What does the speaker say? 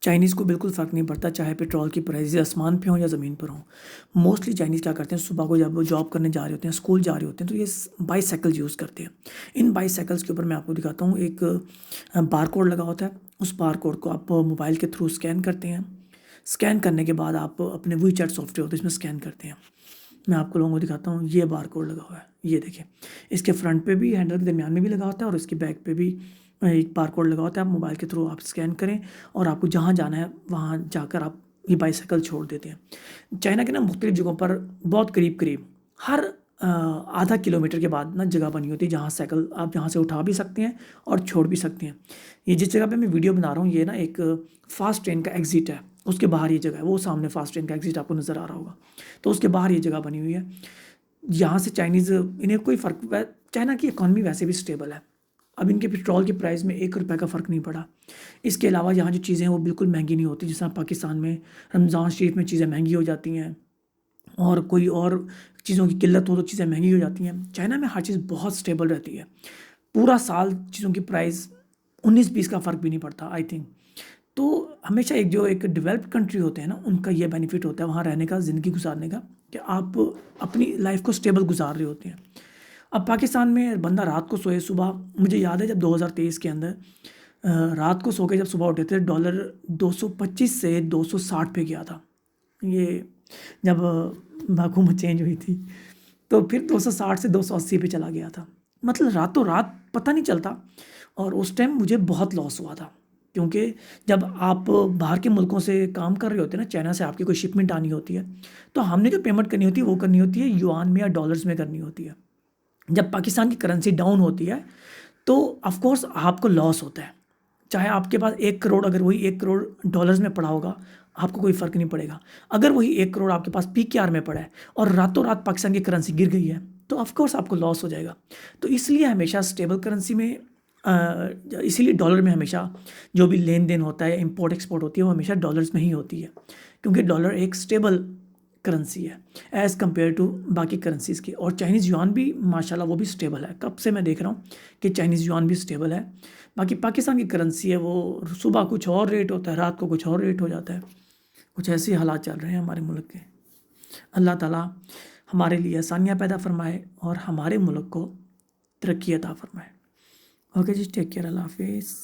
Chinese को बिल्कुल फ़र्क नहीं पड़ता, चाहे पेट्रोल की प्राइस आसमान पे हो या ज़मीन पर हो। मोस्टली चाइनीज़ क्या करते हैं, सुबह को जब वो जॉब करने जा रहे होते हैं, स्कूल जा रहे होते हैं, तो ये बाईसाइकिल यूज़ करते हैं। इन बाईसाइकिल्स के ऊपर मैं आपको दिखाता हूँ, एक बारकोड लगा होता है। उस बारकोड को आप मोबाइल के थ्रू स्कैन करते हैं। स्कैन करने के बाद आप अपने वीचैट सॉफ्टवेयर होता है, इसमें स्कैन करते हैं। मैं आपको लोगों को दिखाता हूँ, ये बारकोड लगा हुआ है, ये देखिए। इसके फ्रंट पे भी, हैंडल के दरमियान में भी लगा होता है, और इसके बैक पे भी एक बारकोड लगा होता है। आप मोबाइल के थ्रू आप स्कैन करें और आपको जहाँ जाना है वहाँ जाकर आप ये बाईसाइकिल छोड़ देते हैं। चाइना के ना मुख्तलिफ जगहों पर बहुत करीब करीब हर आधा किलोमीटर के बाद ना जगह बनी होती है जहाँ साइकिल आप जहाँ से उठा भी सकते हैं और छोड़ भी सकते हैं। ये जिस जगह पे मैं वीडियो बना रहा हूँ, ये ना एक फास्ट ट्रेन का एग्जिट है, उसके बाहर ये जगह है, वो सामने फास्ट ट्रेन का एग्जिट आपको नज़र आ रहा होगा, तो उसके बाहर ये जगह बनी हुई है। यहाँ से चाइनीज़, इन्हें कोई फ़र्क, चाइना की इकॉनमी वैसे भी स्टेबल है। अब इनके पेट्रोल की प्राइस में 1 रुपए का फ़र्क नहीं पड़ा। इसके अलावा यहाँ जो चीज़ें हैं वो बिल्कुल महंगी नहीं होती, जैसा पाकिस्तान में रमज़ान शरीफ में चीज़ें महंगी हो जाती हैं और कोई और चीज़ों की किल्लत हो तो चीज़ें महंगी हो जाती हैं। चाइना में हर चीज़ बहुत स्टेबल रहती है। पूरा साल चीज़ों की प्राइस 19-20 का फ़र्क भी नहीं पड़ता, आई थिंक। तो हमेशा एक डेवलप्ड कंट्री होते हैं ना, उनका ये बेनिफिट होता है वहाँ रहने का, ज़िंदगी गुजारने का, कि आप अपनी लाइफ को स्टेबल गुजार रहे होते हैं। अब पाकिस्तान में बंदा रात को सोए, सुबह, मुझे याद है जब 2023 के अंदर रात को सो के जब सुबह उठे थे, डॉलर 225 से 260 पे गया था। ये जब हुकूमत चेंज हुई थी, तो फिर 260 से 280 पे चला गया था। मतलब रातों रात पता नहीं चलता। और उस टाइम मुझे बहुत लॉस हुआ था, क्योंकि जब आप बाहर के मुल्कों से काम कर रहे होते हैं ना, चाइना से आपकी कोई शिपमेंट आनी होती है, तो हमने जो पेमेंट करनी होती है वो करनी होती है युआन में या डॉलर्स में करनी होती है। जब पाकिस्तान की करेंसी डाउन होती है तो ऑफ कोर्स आपको लॉस होता है। चाहे आपके पास 1 करोड़, अगर वही 1 करोड़ डॉलर्स में पड़ा होगा, आपको कोई फ़र्क नहीं पड़ेगा। अगर वही 1 करोड़ आपके पास पीकेआर में पड़ा है और रातों रात पाकिस्तान की करेंसी गिर गई है, तो ऑफ कोर्स आपको लॉस हो जाएगा। तो इसलिए हमेशा स्टेबल करेंसी में, इसीलिए डॉलर में हमेशा जो भी लेन देन होता है, इंपोर्ट एक्सपोर्ट होती है, वो हमेशा डॉलर्स में ही होती है, क्योंकि डॉलर एक स्टेबल करेंसी है एज़ कम्पेयर टू बाकी करेंसीज़ की। और चाइनीज़ युआन भी माशाल्लाह वो भी स्टेबल है। कब से मैं देख रहा हूँ कि चाइनीज़ युआन भी स्टेबल है। बाकी पाकिस्तान की करेंसी है, वो सुबह कुछ और रेट होता है, रात को कुछ और रेट हो जाता है। कुछ ऐसे हालात चल रहे हैं हमारे मुल्क के। अल्लाह ताला हमारे लिए आसानियाँ पैदा फरमाए और हमारे मुल्क को तरक्की अता फरमाए। ओके जी, टेक केयर, अल्लाह हाफिज़।